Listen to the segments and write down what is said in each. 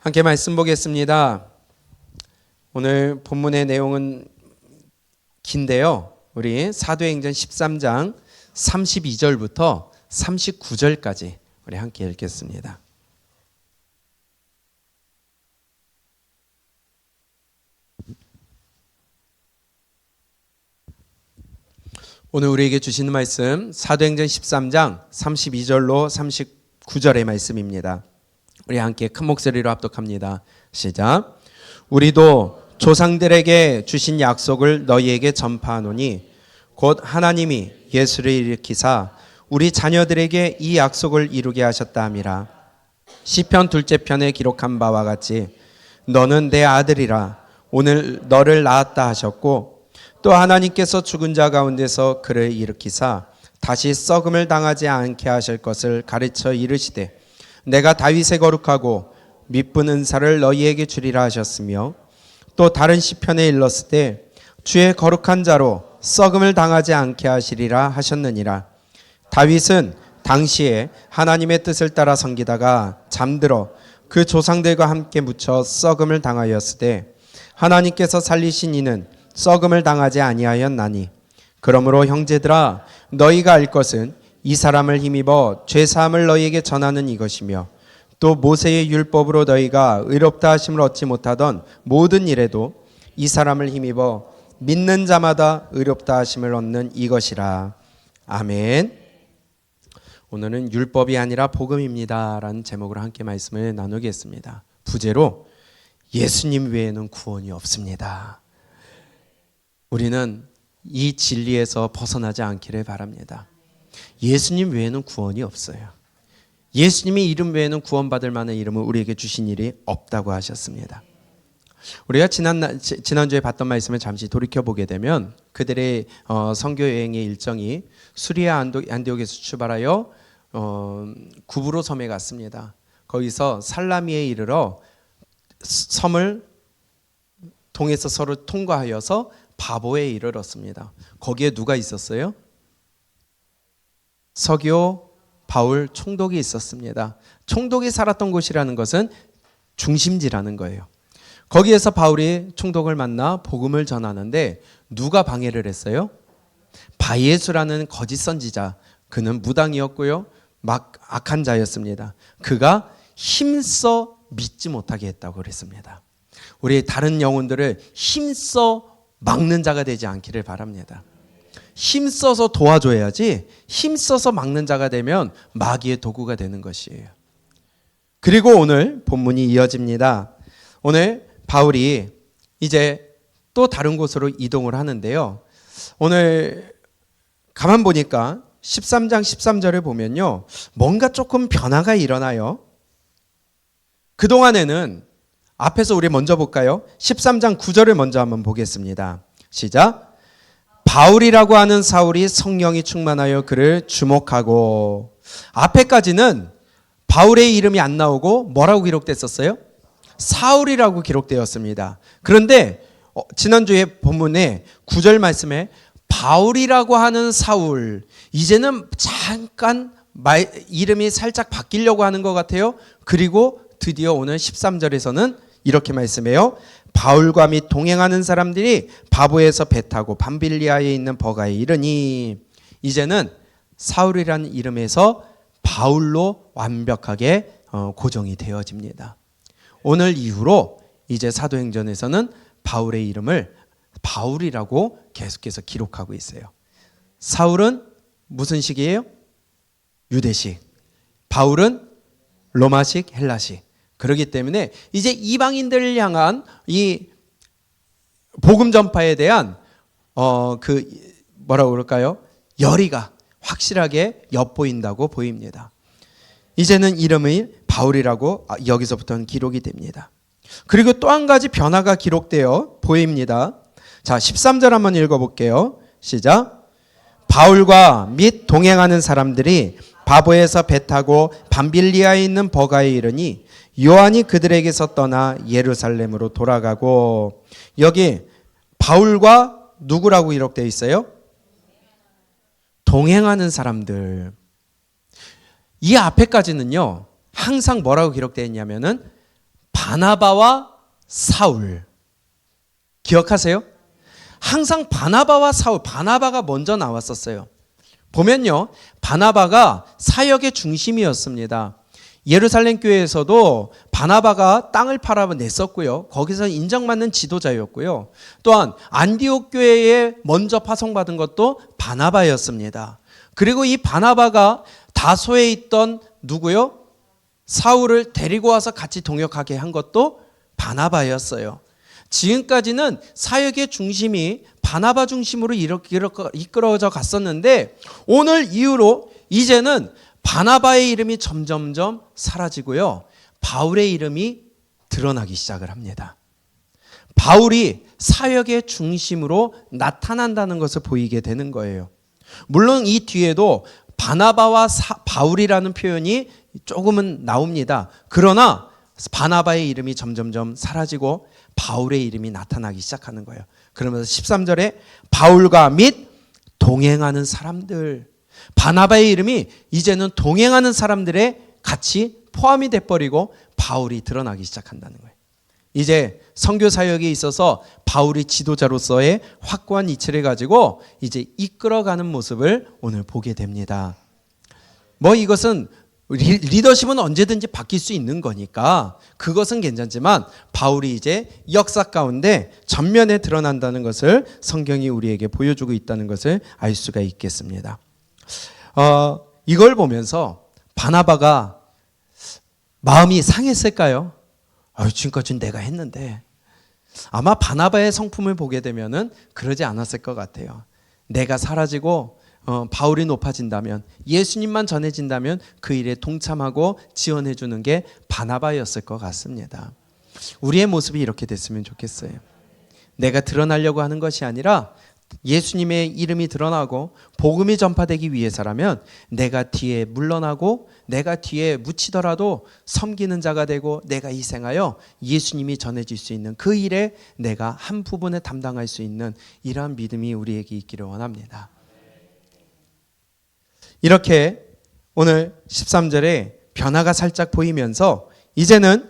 함께 말씀 보겠습니다. 오늘 본문의 내용은 긴데요. 우리 사도행전 13장 32절부터 39절까지 우리 함께 읽겠습니다. 오늘 우리에게 주시는 말씀 사도행전 13장 32절로 39절의 말씀입니다. 우리 함께 큰 목소리로 합독합니다. 시작. 우리도 조상들에게 주신 약속을 너희에게 전파하노니 곧 하나님이 예수를 일으키사 우리 자녀들에게 이 약속을 이루게 하셨다 함이라. 시편 둘째 편에 기록한 바와 같이 너는 내 아들이라 오늘 너를 낳았다 하셨고 또 하나님께서 죽은 자 가운데서 그를 일으키사 다시 썩음을 당하지 않게 하실 것을 가르쳐 이르시되 내가 다윗의 거룩하고 미쁜 은사를 너희에게 주리라 하셨으며 또 다른 시편에 일렀을 때 주의 거룩한 자로 썩음을 당하지 않게 하시리라 하셨느니라. 다윗은 당시에 하나님의 뜻을 따라 섬기다가 잠들어 그 조상들과 함께 묻혀 썩음을 당하였을 때 하나님께서 살리신 이는 썩음을 당하지 아니하였나니 그러므로 형제들아 너희가 알 것은 이 사람을 힘입어 죄사함을 너희에게 전하는 이것이며 또 모세의 율법으로 너희가 의롭다 하심을 얻지 못하던 모든 일에도 이 사람을 힘입어 믿는 자마다 의롭다 하심을 얻는 이것이라. 아멘. 오늘은 율법이 아니라 복음입니다 라는 제목으로 함께 말씀을 나누겠습니다. 부제로 예수님 외에는 구원이 없습니다. 우리는 이 진리에서 벗어나지 않기를 바랍니다. 예수님 외에는 구원이 없어요. 예수님의 이름 외에는 구원받을 만한 이름을 우리에게 주신 일이 없다고 하셨습니다. 우리가 지난주에 봤던 말씀을 잠시 돌이켜보게 되면 그들의 선교 여행의 일정이 수리아 안디옥에서 출발하여 구브로 섬에 갔습니다. 거기서 살라미에 이르러 섬을 통해서 서로 통과하여서 바보에 이르렀습니다. 거기에 누가 있었어요? 서기오 바울 총독이 있었습니다. 총독이 살았던 곳이라는 것은 중심지라는 거예요. 거기에서 바울이 총독을 만나 복음을 전하는데 누가 방해를 했어요? 바예수라는 거짓 선지자. 그는 무당이었고요. 악한 자였습니다. 그가 힘써 믿지 못하게 했다고 그랬습니다. 우리 다른 영혼들을 힘써 막는 자가 되지 않기를 바랍니다. 힘써서 도와줘야지 힘써서 막는 자가 되면 마귀의 도구가 되는 것이에요. 그리고 오늘 본문이 이어집니다. 오늘 바울이 이제 또 다른 곳으로 이동을 하는데요. 오늘 가만 보니까 13장 13절을 보면요. 뭔가 조금 변화가 일어나요. 그동안에는 앞에서 우리 먼저 볼까요? 13장 9절을 먼저 한번 보겠습니다. 시작. 바울이라고 하는 사울이 성령이 충만하여 그를 주목하고. 앞에까지는 바울의 이름이 안 나오고 뭐라고 기록됐었어요? 사울이라고 기록되었습니다. 그런데 지난주에 본문에 9절 말씀에 바울이라고 하는 사울, 이제는 잠깐 이름이 살짝 바뀌려고 하는 것 같아요. 그리고 드디어 오늘 13절에서는 이렇게 말씀해요. 바울과 및 동행하는 사람들이 바보에서 배 타고 밤빌리아에 있는 버가에 이르니. 이제는 사울이라는 이름에서 바울로 완벽하게 고정이 되어집니다. 오늘 이후로 이제 사도행전에서는 바울의 이름을 바울이라고 계속해서 기록하고 있어요. 사울은 무슨 식이에요? 유대식. 바울은 로마식, 헬라식. 그렇기 때문에 이제 이방인들을 향한 이 복음 전파에 대한 뭐라고 그럴까요? 열의가 확실하게 엿보인다고 보입니다. 이제는 이름이 바울이라고 여기서부터는 기록이 됩니다. 그리고 또 한 가지 변화가 기록되어 보입니다. 자, 13절 한번 읽어볼게요. 시작. 바울과 및 동행하는 사람들이 바보에서 배 타고 밤빌리아에 있는 버가에 이르니 요한이 그들에게서 떠나 예루살렘으로 돌아가고. 여기 바울과 누구라고 기록되어 있어요? 동행하는 사람들. 이 앞에까지는요 항상 뭐라고 기록되어 있냐면은 바나바와 사울. 기억하세요? 항상 바나바와 사울, 바나바가 먼저 나왔었어요. 보면요, 바나바가 사역의 중심이었습니다. 예루살렘 교회에서도 바나바가 땅을 팔아냈었고요. 거기서 인정받는 지도자였고요. 또한 안디옥 교회에 먼저 파송받은 것도 바나바였습니다. 그리고 이 바나바가 다소에 있던 누구요? 사울을 데리고 와서 같이 동역하게 한 것도 바나바였어요. 지금까지는 사역의 중심이 바나바 중심으로 이끌어져 갔었는데 오늘 이후로 이제는 바나바의 이름이 점점점 사라지고요. 바울의 이름이 드러나기 시작을 합니다. 바울이 사역의 중심으로 나타난다는 것을 보이게 되는 거예요. 물론 이 뒤에도 바나바와 바울이라는 표현이 조금은 나옵니다. 그러나 바나바의 이름이 점점점 사라지고 바울의 이름이 나타나기 시작하는 거예요. 그러면서 13절에 바울과 및 동행하는 사람들, 바나바의 이름이 이제는 동행하는 사람들의 같이 포함이 돼버리고 바울이 드러나기 시작한다는 거예요. 이제 선교 사역에 있어서 바울이 지도자로서의 확고한 이치를 가지고 이제 이끌어가는 모습을 오늘 보게 됩니다. 이것은 리더십은 언제든지 바뀔 수 있는 거니까 그것은 괜찮지만 바울이 이제 역사 가운데 전면에 드러난다는 것을 성경이 우리에게 보여주고 있다는 것을 알 수가 있겠습니다. 이걸 보면서 바나바가 마음이 상했을까요? 지금까지는 내가 했는데. 아마 바나바의 성품을 보게 되면은 그러지 않았을 것 같아요. 내가 사라지고 바울이 높아진다면, 예수님만 전해진다면 그 일에 동참하고 지원해 주는 게 바나바였을 것 같습니다. 우리의 모습이 이렇게 됐으면 좋겠어요. 내가 드러나려고 하는 것이 아니라 예수님의 이름이 드러나고 복음이 전파되기 위해서라면 내가 뒤에 물러나고 내가 뒤에 묻히더라도 섬기는 자가 되고 내가 희생하여 예수님이 전해질 수 있는 그 일에 내가 한 부분에 담당할 수 있는 이러한 믿음이 우리에게 있기를 원합니다. 이렇게 오늘 13절에 변화가 살짝 보이면서 이제는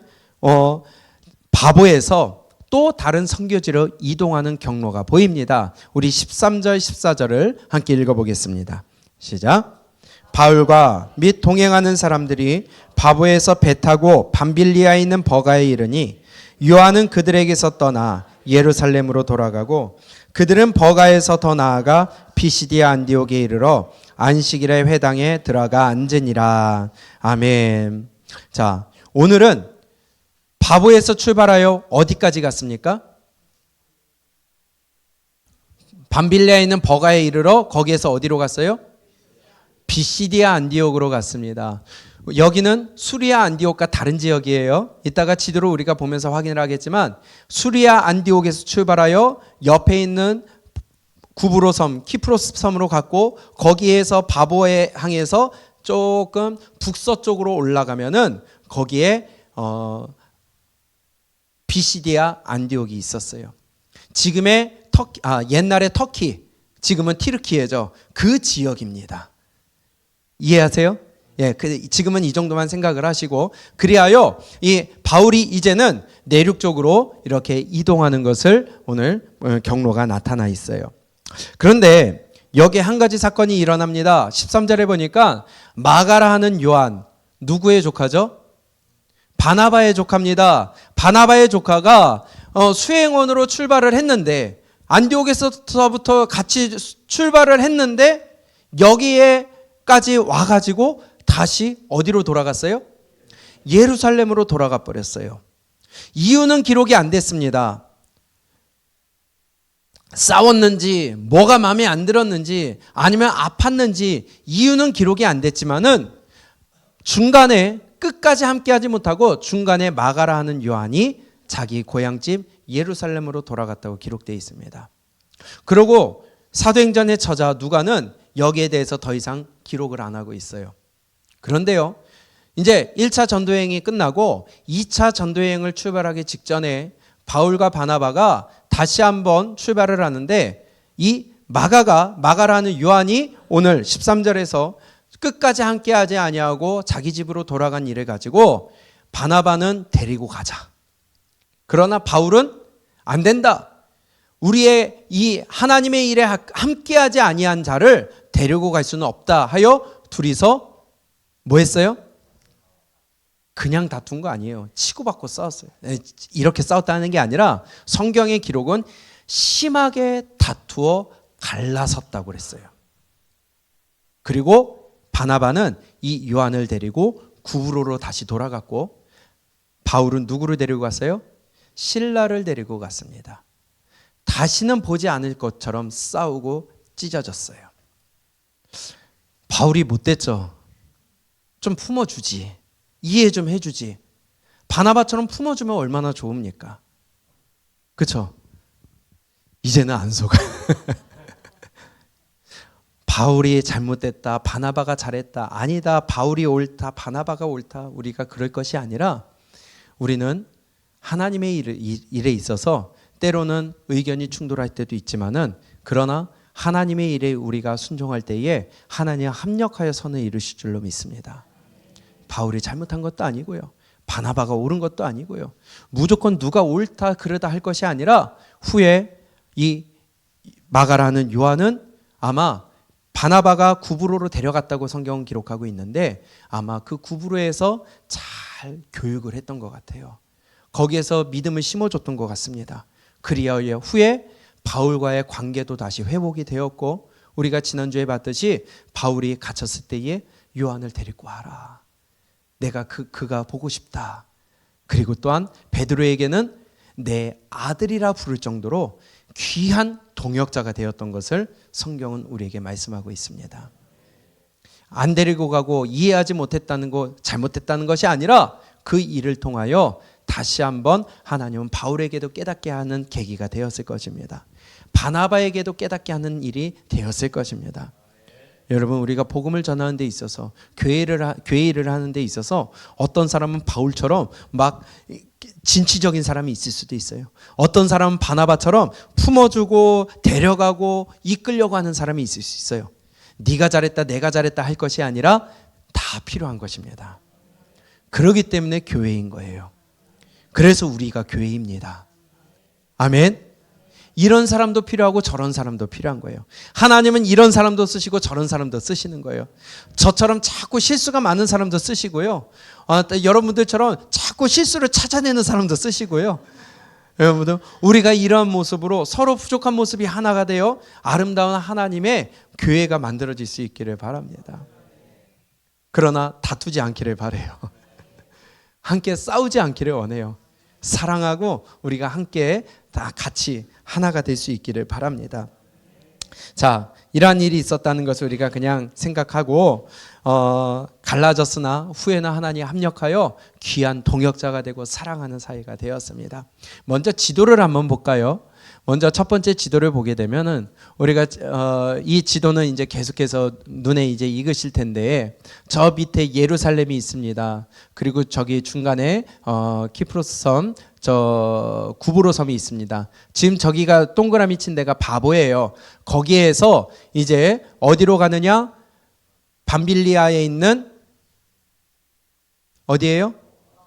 바보에서 또 다른 선교지로 이동하는 경로가 보입니다. 우리 13절 14절을 함께 읽어보겠습니다. 시작. 바울과 및 동행하는 사람들이 바보에서 배 타고 밤빌리아에 있는 버가에 이르니 요한은 그들에게서 떠나 예루살렘으로 돌아가고 그들은 버가에서 더 나아가 피시디아 안디옥에 이르러 안식일의 회당에 들어가 앉으니라. 아멘. 자, 오늘은 바보에서 출발하여 어디까지 갔습니까? 밤빌리아에 있는 버가에 이르러 거기에서 어디로 갔어요? 피시디아 안디옥으로 갔습니다. 여기는 수리아 안디옥과 다른 지역이에요. 이따가 지도로 우리가 보면서 확인을 하겠지만 수리아 안디옥에서 출발하여 옆에 있는 구브로 섬, 키프로스 섬으로 갔고 거기에서 바보에 항해서 조금 북서쪽으로 올라가면은 거기에 피시디아 안디옥이 있었어요. 지금의 옛날의 터키, 지금은 튀르키예죠. 그 지역입니다. 이해하세요? 예, 지금은 이 정도만 생각을 하시고 그리하여 이 바울이 이제는 내륙 쪽으로 이렇게 이동하는 것을 오늘 경로가 나타나 있어요. 그런데 여기에 한 가지 사건이 일어납니다. 13절에 보니까 마가라 하는 요한, 누구의 조카죠? 바나바의 조카입니다. 바나바의 조카가 수행원으로 출발을 했는데 안디옥에서부터 같이 출발을 했는데 여기에까지 와가지고 다시 어디로 돌아갔어요? 예루살렘으로 돌아가 버렸어요. 이유는 기록이 안 됐습니다. 싸웠는지 뭐가 마음에 안 들었는지 아니면 아팠는지 이유는 기록이 안 됐지만은 중간에 끝까지 함께하지 못하고 중간에 마가라 하는 요한이 자기 고향집 예루살렘으로 돌아갔다고 기록되어 있습니다. 그리고 사도행전의 저자 누가는 여기에 대해서 더 이상 기록을 안 하고 있어요. 그런데요, 이제 1차 전도여행이 끝나고 2차 전도여행을 출발하기 직전에 바울과 바나바가 다시 한번 출발을 하는데 이 마가라 하는 요한이 오늘 13절에서 끝까지 함께하지 아니하고 자기 집으로 돌아간 일을 가지고 바나바는 데리고 가자. 그러나 바울은 안 된다. 우리의 이 하나님의 일에 함께하지 아니한 자를 데리고 갈 수는 없다 하여 둘이서 뭐 했어요? 그냥 다툰 거 아니에요. 치고받고 싸웠어요. 이렇게 싸웠다는 게 아니라 성경의 기록은 심하게 다투어 갈라섰다고 그랬어요. 그리고 바나바는 이 요한을 데리고 구브로로 다시 돌아갔고, 바울은 누구를 데리고 갔어요? 실라를 데리고 갔습니다. 다시는 보지 않을 것처럼 싸우고 찢어졌어요. 바울이 못됐죠. 좀 품어주지. 이해 좀 해주지. 바나바처럼 품어주면 얼마나 좋습니까? 그렇죠? 이제는 안 속아. 바울이 잘못됐다, 바나바가 잘했다, 아니다, 바울이 옳다, 바나바가 옳다, 우리가 그럴 것이 아니라 우리는 하나님의 일에 있어서 때로는 의견이 충돌할 때도 있지만은, 그러나 하나님의 일에 우리가 순종할 때에 하나님 합력하여 선을 이루실 줄로 믿습니다. 바울이 잘못한 것도 아니고요, 바나바가 옳은 것도 아니고요, 무조건 누가 옳다 그러다 할 것이 아니라, 후에 이 마가라는 요한은 아마 바나바가 구브로로 데려갔다고 성경은 기록하고 있는데, 아마 그 구브로에서 잘 교육을 했던 것 같아요. 거기에서 믿음을 심어줬던 것 같습니다. 그리하여 후에 바울과의 관계도 다시 회복이 되었고, 우리가 지난주에 봤듯이 바울이 갇혔을 때에 요한을 데리고 와라. 내가 그가 보고 싶다. 그리고 또한 베드로에게는 내 아들이라 부를 정도로 귀한 동역자가 되었던 것을 성경은 우리에게 말씀하고 있습니다. 안 데리고 가고 이해하지 못했다는 것, 잘못했다는 것이 아니라 그 일을 통하여 다시 한번 하나님은 바울에게도 깨닫게 하는 계기가 되었을 것입니다. 바나바에게도 깨닫게 하는 일이 되었을 것입니다. 여러분, 우리가 복음을 전하는 데 있어서, 교회 일을 하는 데 있어서 어떤 사람은 바울처럼 막 진취적인 사람이 있을 수도 있어요. 어떤 사람은 바나바처럼 품어주고 데려가고 이끌려고 하는 사람이 있을 수 있어요. 네가 잘했다, 내가 잘했다 할 것이 아니라 다 필요한 것입니다. 그렇기 때문에 교회인 거예요. 그래서 우리가 교회입니다. 아멘. 이런 사람도 필요하고 저런 사람도 필요한 거예요. 하나님은 이런 사람도 쓰시고 저런 사람도 쓰시는 거예요. 저처럼 자꾸 실수가 많은 사람도 쓰시고요, 여러분들처럼 자꾸 실수를 찾아내는 사람도 쓰시고요. 여러분들, 우리가 이런 모습으로 서로 부족한 모습이 하나가 되어 아름다운 하나님의 교회가 만들어질 수 있기를 바랍니다. 그러나 다투지 않기를 바라요. 함께 싸우지 않기를 원해요. 사랑하고 우리가 함께 다 같이 하나가 될 수 있기를 바랍니다. 자, 이러한 일이 있었다는 것을 우리가 그냥 생각하고 갈라졌으나 후에는 하나님 합력하여 귀한 동역자가 되고 사랑하는 사이가 되었습니다. 먼저 지도를 한번 볼까요? 먼저 첫 번째 지도를 보게 되면은, 우리가 이 지도는 이제 계속해서 눈에 이제 익으실 텐데, 저 밑에 예루살렘이 있습니다. 그리고 저기 중간에 키프로스 섬, 저 구브로 섬이 있습니다. 지금 저기가 동그라미 친 데가 바보예요. 거기에서 이제 어디로 가느냐? 밤빌리아에 있는 어디예요?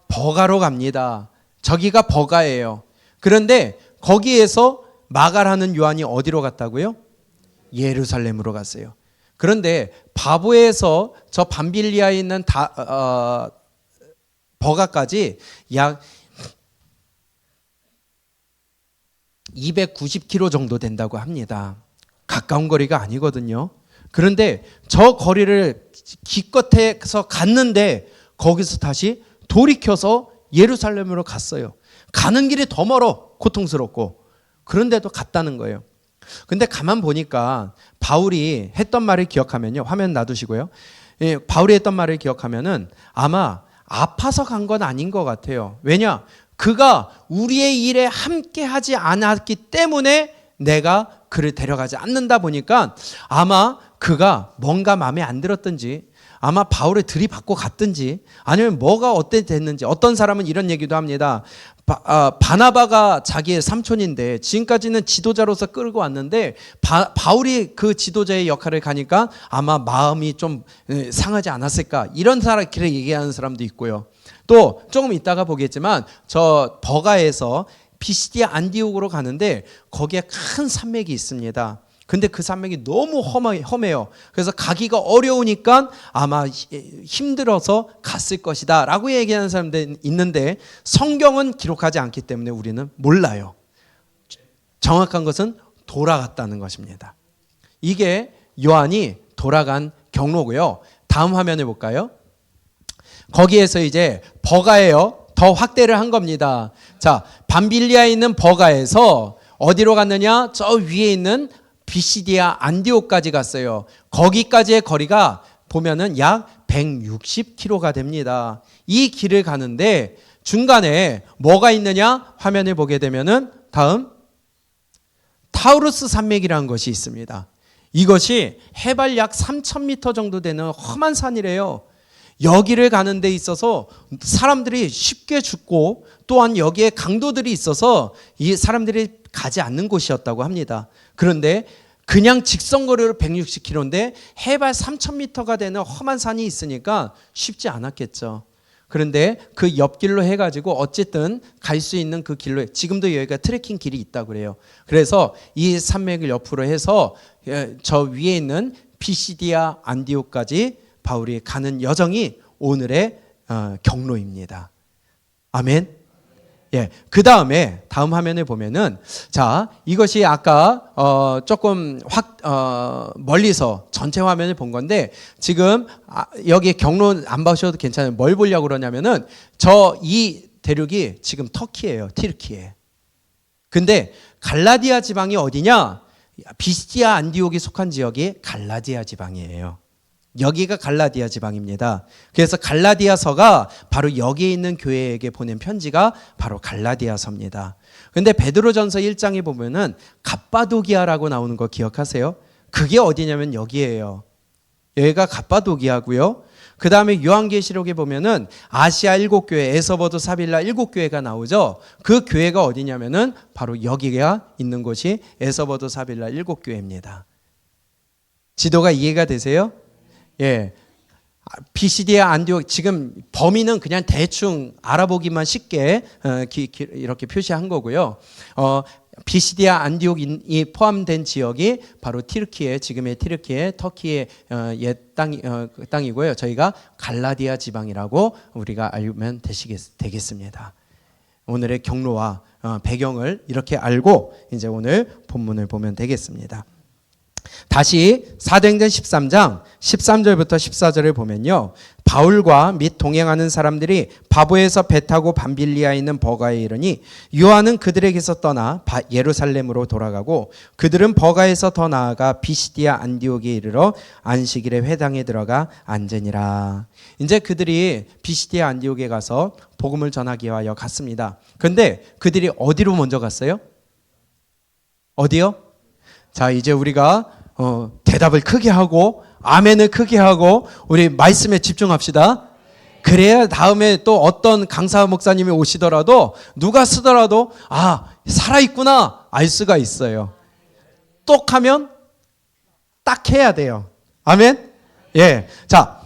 버가로 갑니다. 저기가 버가예요. 그런데 거기에서 마가라는 요한이 어디로 갔다고요? 예루살렘으로 갔어요. 그런데 바보에서 저 밤빌리아에 있는 버가까지 약 290km 정도 된다고 합니다. 가까운 거리가 아니거든요. 그런데 저 거리를 기껏해서 갔는데 거기서 다시 돌이켜서 예루살렘으로 갔어요. 가는 길이 더 멀어, 고통스럽고. 그런데도 갔다는 거예요. 근데 가만 보니까 바울이 했던 말을 기억하면요, 화면 놔두시고요. 바울이 했던 말을 기억하면은 아마 아파서 간 건 아닌 것 같아요. 왜냐? 그가 우리의 일에 함께 하지 않았기 때문에 내가 그를 데려가지 않는다 보니까 아마 그가 뭔가 마음에 안 들었든지, 아마 바울을 들이받고 갔든지 아니면 뭐가 어때 됐는지. 어떤 사람은 이런 얘기도 합니다. 바나바가 자기의 삼촌인데 지금까지는 지도자로서 끌고 왔는데 바울이 그 지도자의 역할을 가니까 아마 마음이 좀 상하지 않았을까, 이런 사람 그렇게 얘기하는 사람도 있고요. 또 조금 이따가 보겠지만 저 버가에서 비시디아 안디옥으로 가는데 거기에 큰 산맥이 있습니다. 근데 그 산맥이 너무 험해요. 그래서 가기가 어려우니까 아마 힘들어서 갔을 것이다 라고 얘기하는 사람들이 있는데 성경은 기록하지 않기 때문에 우리는 몰라요. 정확한 것은 돌아갔다는 것입니다. 이게 요한이 돌아간 경로고요. 다음 화면에 볼까요? 거기에서 이제 버가예요. 더 확대를 한 겁니다. 자, 밤빌리아에 있는 버가에서 어디로 갔느냐? 저 위에 있는 비시디아 안디옥까지 갔어요. 거기까지의 거리가 보면은 약 160km가 됩니다. 이 길을 가는데 중간에 뭐가 있느냐? 화면을 보게 되면은 다음 타우루스 산맥이라는 것이 있습니다. 이것이 해발 약 3,000m 정도 되는 험한 산이래요. 여기를 가는 데 있어서 사람들이 쉽게 죽고 또한 여기에 강도들이 있어서 이 사람들이 가지 않는 곳이었다고 합니다. 그런데 그냥 직선거리로 160km인데 해발 3,000m가 되는 험한 산이 있으니까 쉽지 않았겠죠. 그런데 그 옆길로 해가지고 어쨌든 갈 수 있는 그 길로, 지금도 여기가 트레킹 길이 있다고 그래요. 그래서 이 산맥을 옆으로 해서 저 위에 있는 피시디아 안디옥까지 바울이 가는 여정이 오늘의 경로입니다. 아멘. 예, 그 다음에 다음 화면에 보면은 자, 이것이 아까 조금 멀리서 전체 화면을 본 건데 지금 여기 경로 안 보셔도 괜찮아요. 뭘 보려고 그러냐면은 저 이 대륙이 지금 터키예요. 튀르키예. 근데 갈라디아 지방이 어디냐? 비시디아 안디옥이 속한 지역이 갈라디아 지방이에요. 여기가 갈라디아 지방입니다. 그래서 갈라디아서가 바로 여기에 있는 교회에게 보낸 편지가 바로 갈라디아서입니다. 그런데 베드로전서 1장에 보면은 갑바도기아라고 나오는 거 기억하세요? 그게 어디냐면 여기예요. 여기가 갑바도기아고요. 그 다음에 요한계시록에 보면은 아시아 7교회, 에서버도 사빌라 7교회가 나오죠. 그 교회가 어디냐면은 바로 여기가 있는 곳이 에서버도 사빌라 7교회입니다. 지도가 이해가 되세요? 예, 비시디아 안디옥, 지금 범위는 그냥 대충 알아보기만 쉽게 이렇게 표시한 거고요. 비시디아 안디옥이 포함된 지역이 바로 튀르키예, 지금의 튀르키예, 터키의 옛 땅이고요. 저희가 갈라디아 지방이라고 우리가 알면 되겠습니다. 오늘의 경로와 배경을 이렇게 알고 이제 오늘 본문을 보면 되겠습니다. 다시 사도행전 13장 13절부터 14절을 보면요, 바울과 및 동행하는 사람들이 바보에서 배 타고 밤빌리아에 있는 버가에 이르니 요한은 그들에게서 떠나 예루살렘으로 돌아가고 그들은 버가에서 더 나아가 비시디아 안디옥에 이르러 안식일에 회당에 들어가 앉으니라. 이제 그들이 비시디아 안디옥에 가서 복음을 전하기 위하여 갔습니다. 그런데 그들이 어디로 먼저 갔어요? 어디요? 자, 이제 우리가 대답을 크게 하고 아멘을 크게 하고 우리 말씀에 집중합시다. 그래야 다음에 또 어떤 강사 목사님이 오시더라도 누가 쓰더라도 살아있구나 알 수가 있어요. 똑하면 딱 해야 돼요. 아멘. 예. 자,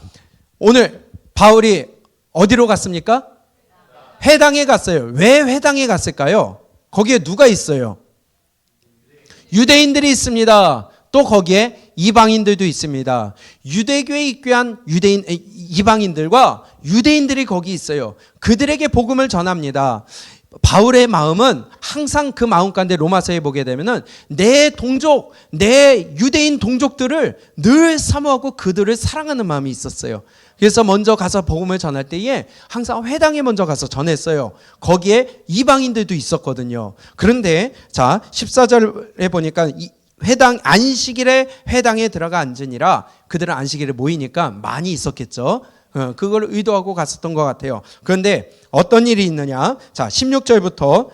오늘 바울이 어디로 갔습니까? 회당에 갔어요. 왜 회당에 갔을까요? 거기에 누가 있어요? 유대인들이 있습니다. 또 거기에 이방인들도 있습니다. 유대교에 입교한 이방인들과 유대인들이 거기 있어요. 그들에게 복음을 전합니다. 바울의 마음은 항상 그 마음 가운데 로마서에 보게 되면은 내 동족, 내 유대인 동족들을 늘 사모하고 그들을 사랑하는 마음이 있었어요. 그래서 먼저 가서 복음을 전할 때에 항상 회당에 먼저 가서 전했어요. 거기에 이방인들도 있었거든요. 그런데 자, 14절에 보니까 회당 안식일에 회당에 들어가 앉으니라. 그들은 안식일에 모이니까 많이 있었겠죠. 그걸 의도하고 갔었던 것 같아요. 그런데 어떤 일이 있느냐? 자, 15절부터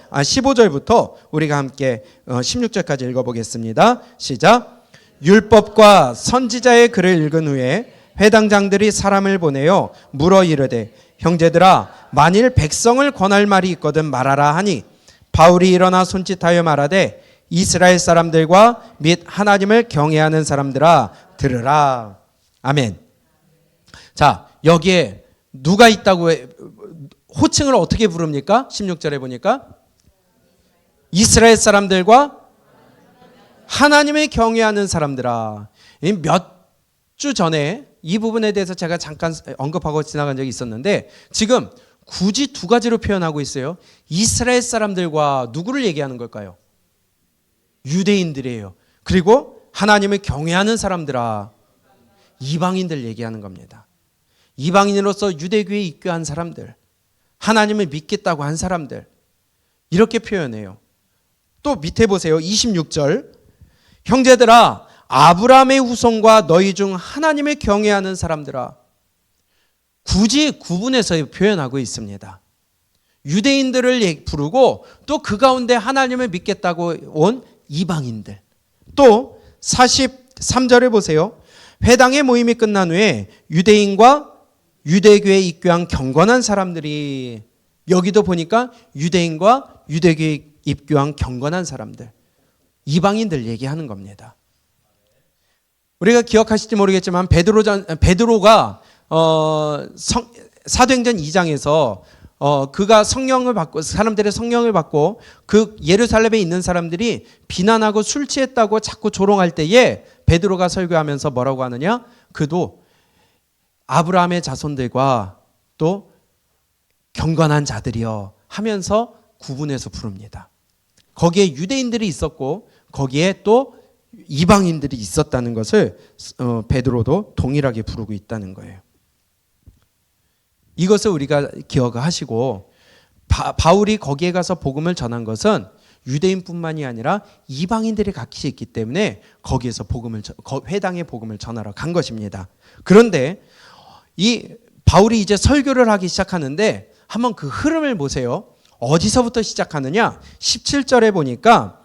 우리가 함께 16절까지 읽어보겠습니다. 시작. 율법과 선지자의 글을 읽은 후에 회당장들이 사람을 보내어 물어 이르되 형제들아 만일 백성을 권할 말이 있거든 말하라 하니 바울이 일어나 손짓하여 말하되 이스라엘 사람들과 및 하나님을 경외하는 사람들아 들으라. 아멘. 자, 여기에 누가 있다고 호칭을 어떻게 부릅니까? 16절에 보니까 이스라엘 사람들과 하나님을 경외하는 사람들아. 몇 주 전에 이 부분에 대해서 제가 잠깐 언급하고 지나간 적이 있었는데 지금 굳이 두 가지로 표현하고 있어요. 이스라엘 사람들과 누구를 얘기하는 걸까요? 유대인들이에요. 그리고 하나님을 경외하는 사람들아, 이방인들 얘기하는 겁니다. 이방인으로서 유대교에 입교한 사람들, 하나님을 믿겠다고 한 사람들, 이렇게 표현해요. 또 밑에 보세요. 26절. 형제들아 아브라함의 후손과 너희 중 하나님을 경외하는 사람들아. 굳이 구분해서 표현하고 있습니다. 유대인들을 부르고 또 그 가운데 하나님을 믿겠다고 온 이방인들. 또 43절에 보세요. 회당의 모임이 끝난 후에 유대인과 유대교에 입교한 경건한 사람들이, 여기도 보니까 유대인과 유대교에 입교한 경건한 사람들, 이방인들 얘기하는 겁니다. 우리가 기억하실지 모르겠지만 베드로가 사도행전 2장에서 그가 성령을 받고 사람들의 성령을 받고 그 예루살렘에 있는 사람들이 비난하고 술 취했다고 자꾸 조롱할 때에 베드로가 설교하면서 뭐라고 하느냐? 그도 아브라함의 자손들과 또 경건한 자들이여 하면서 구분해서 부릅니다. 거기에 유대인들이 있었고 거기에 또 이방인들이 있었다는 것을 베드로도 동일하게 부르고 있다는 거예요. 이것을 우리가 기억하시고 바울이 거기에 가서 복음을 전한 것은 유대인뿐만이 아니라 이방인들이 같이 있기 때문에 거기에서 회당의 복음을 전하러 간 것입니다. 그런데 이 바울이 이제 설교를 하기 시작하는데 한번 그 흐름을 보세요. 어디서부터 시작하느냐? 17절에 보니까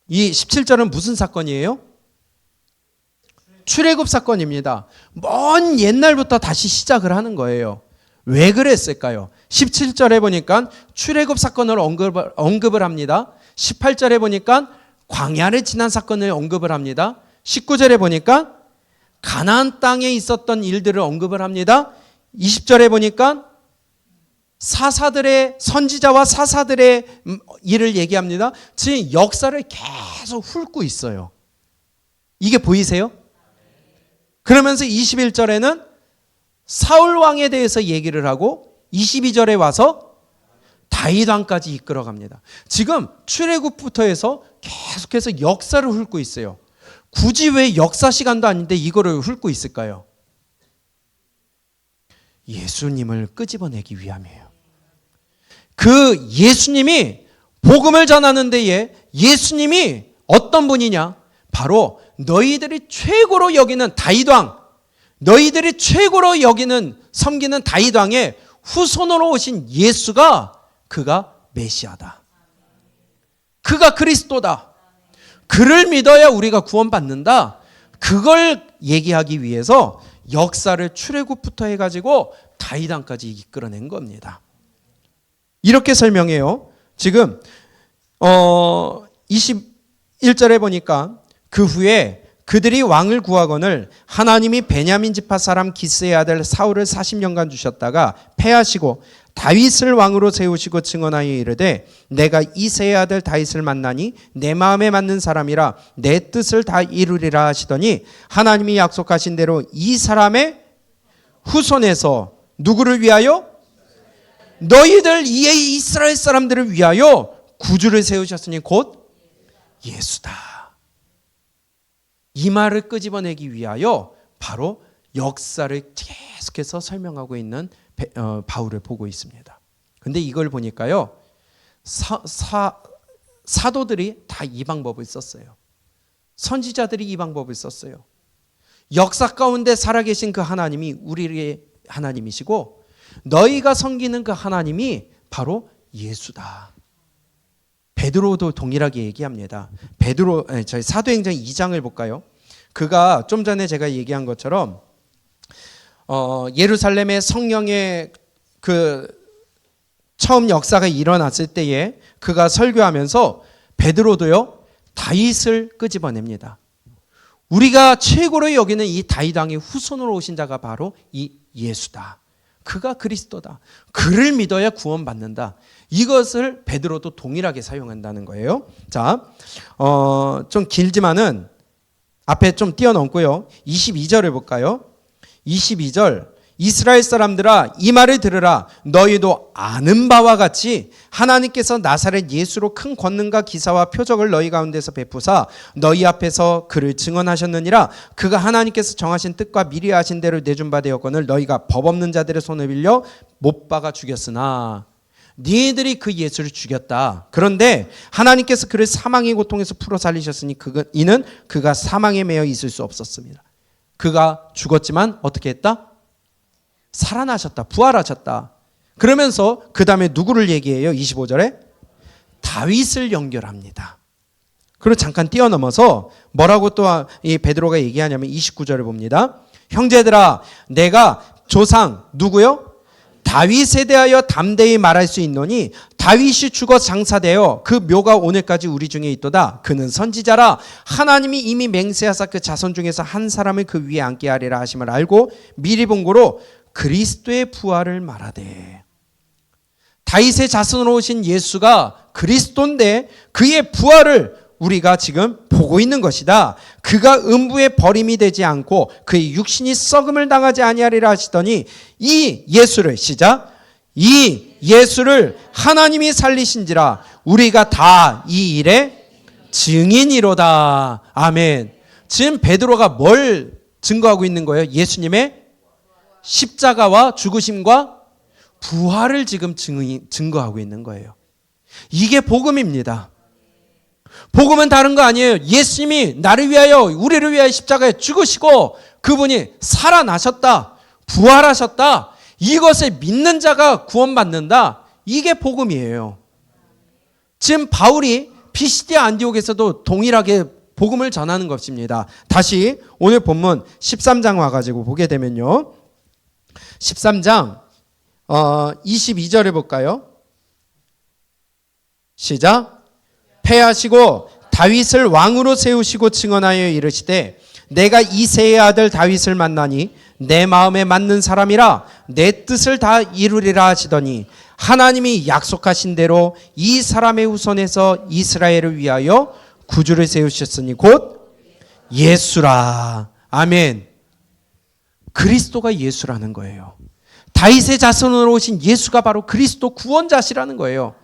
이 17절은 무슨 사건이에요? 출애굽 사건입니다. 먼 옛날부터 다시 시작을 하는 거예요. 왜 그랬을까요? 17절에 보니까 출애굽 사건을 언급을 합니다. 18절에 보니까 광야를 지난 사건을 언급을 합니다. 19절에 보니까 가나안 땅에 있었던 일들을 언급을 합니다. 20절에 보니까 선지자와 사사들의 일을 얘기합니다. 지금 역사를 계속 훑고 있어요. 이게 보이세요? 그러면서 21절에는 사울 왕에 대해서 얘기를 하고 22절에 와서 다윗 왕까지 이끌어 갑니다. 지금 출애굽부터 해서 계속해서 역사를 훑고 있어요. 굳이 왜 역사 시간도 아닌데 이거를 훑고 있을까요? 예수님을 끄집어내기 위함이에요. 그 예수님이 복음을 전하는 데에 예수님이 어떤 분이냐? 바로 너희들이 최고로 여기는 다윗왕, 너희들이 최고로 여기는 섬기는 다윗왕의 후손으로 오신 예수가 그가 메시아다. 그가 그리스도다. 그를 믿어야 우리가 구원받는다. 그걸 얘기하기 위해서 역사를 출애굽부터 해가지고 다윗왕까지 이끌어낸 겁니다. 이렇게 설명해요. 지금 21절에 보니까 그 후에 그들이 왕을 구하거늘 하나님이 베냐민 지파 사람 기스의 아들 사울을 40년간 주셨다가 패하시고 다윗을 왕으로 세우시고 증언하여 이르되 내가 이새의 아들 다윗을 만나니 내 마음에 맞는 사람이라 내 뜻을 다 이루리라 하시더니 하나님이 약속하신 대로 이 사람의 후손에서 누구를 위하여? 너희들 이 이스라엘 사람들을 위하여 구주를 세우셨으니 곧 예수다. 이 말을 끄집어내기 위하여 바로 역사를 계속해서 설명하고 있는 바울을 보고 있습니다. 그런데 이걸 보니까요, 사도들이 다 이 방법을 썼어요. 선지자들이 이 방법을 썼어요. 역사 가운데 살아계신 그 하나님이 우리의 하나님이시고 너희가 섬기는 그 하나님이 바로 예수다. 베드로도 동일하게 얘기합니다. 저희 사도행전 2장을 볼까요? 그가 좀 전에 제가 얘기한 것처럼 예루살렘의 성령의 그 처음 역사가 일어났을 때에 그가 설교하면서 베드로도요 다윗을 끄집어냅니다. 우리가 최고로 여기는 이 다윗 왕의 후손으로 오신 자가 바로 이 예수다. 그가 그리스도다. 그를 믿어야 구원받는다. 이것을 베드로도 동일하게 사용한다는 거예요. 자, 좀 길지만은 앞에 좀 뛰어넘고요. 22절을 볼까요? 22절 이스라엘 사람들아 이 말을 들으라. 너희도 아는 바와 같이 하나님께서 나사렛 예수로 큰 권능과 기사와 표적을 너희 가운데서 베푸사 너희 앞에서 그를 증언하셨느니라. 그가 하나님께서 정하신 뜻과 미리 하신 대로 내준 바 되었거늘 너희가 법 없는 자들의 손을 빌려 못 박아 죽였으나 너희들이 그 예수를 죽였다. 그런데 하나님께서 그를 사망의 고통에서 풀어 살리셨으니 이는 그가 사망에 매여 있을 수 없었습니다. 그가 죽었지만 어떻게 했다? 살아나셨다. 부활하셨다. 그러면서 그 다음에 누구를 얘기해요? 25절에 다윗을 연결합니다. 그리고 잠깐 뛰어넘어서 뭐라고 또 이 베드로가 얘기하냐면 29절을 봅니다. 형제들아 내가 조상 누구요? 다윗에 대하여 담대히 말할 수 있노니 다윗이 죽어 장사되어 그 묘가 오늘까지 우리 중에 있도다. 그는 선지자라 하나님이 이미 맹세하사 그 자손 중에서 한 사람을 그 위에 앉게 하리라 하심을 알고 미리 본 고로 그리스도의 부활을 말하되 다윗의 자손으로 오신 예수가 그리스도인데 그의 부활을 우리가 지금 보고 있는 것이다. 그가 음부에 버림이 되지 않고 그의 육신이 썩음을 당하지 아니하리라 하시더니 이 예수를 시작 이 예수를 하나님이 살리신지라 우리가 다 이 일의 증인이로다. 아멘. 지금 베드로가 뭘 증거하고 있는 거예요? 예수님의 십자가와 죽으심과 부활을 지금 증거하고 있는 거예요. 이게 복음입니다. 복음은 다른 거 아니에요. 예수님이 나를 위하여 우리를 위하여 십자가에 죽으시고 그분이 살아나셨다. 부활하셨다. 이것을 믿는 자가 구원받는다. 이게 복음이에요. 지금 바울이 피시디아 안디옥에서도 동일하게 복음을 전하는 것입니다. 다시 오늘 본문 13장 와가지고 보게 되면요. 13장 22절에 볼까요? 시작. 패하시고 다윗을 왕으로 세우시고 증언하여 이르시되 내가 이새의 아들 다윗을 만나니 내 마음에 맞는 사람이라 내 뜻을 다 이루리라 하시더니 하나님이 약속하신 대로 이 사람의 후손에서 이스라엘을 위하여 구주를 세우셨으니 곧 예수라. 아멘. 그리스도가 예수라는 거예요. 다윗의 자손으로 오신 예수가 바로 그리스도 구원자시라는 거예요.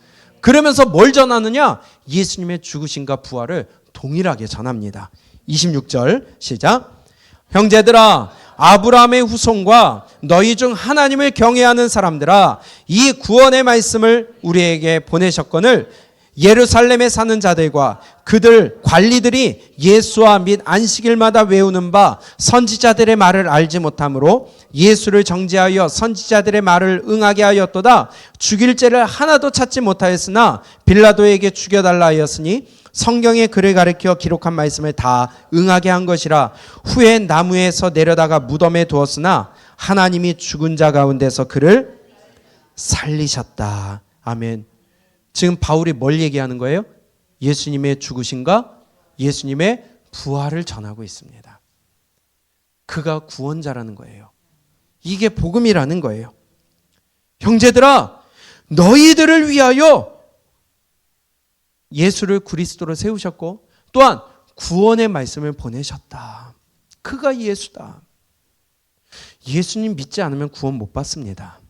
그러면서 뭘 전하느냐? 예수님의 죽으심과 부활을 동일하게 전합니다. 26절 시작. 형제들아 아브라함의 후손과 너희 중 하나님을 경외하는 사람들아 이 구원의 말씀을 우리에게 보내셨거늘 예루살렘에 사는 자들과 그들 관리들이 예수와 및 안식일마다 외우는 바 선지자들의 말을 알지 못하므로 예수를 정죄하여 선지자들의 말을 응하게 하였도다. 죽일 죄를 하나도 찾지 못하였으나 빌라도에게 죽여달라 하였으니 성경에 그를 가리켜 기록한 말씀을 다 응하게 한 것이라. 후에 나무에서 내려다가 무덤에 두었으나 하나님이 죽은 자 가운데서 그를 살리셨다. 아멘. 지금 바울이 뭘 얘기하는 거예요? 예수님의 죽으심과 예수님의 부활을 전하고 있습니다. 그가 구원자라는 거예요. 이게 복음이라는 거예요. 형제들아 너희들을 위하여 예수를 그리스도로 세우셨고 또한 구원의 말씀을 보내셨다. 그가 예수다. 예수님 믿지 않으면 구원 못 받습니다.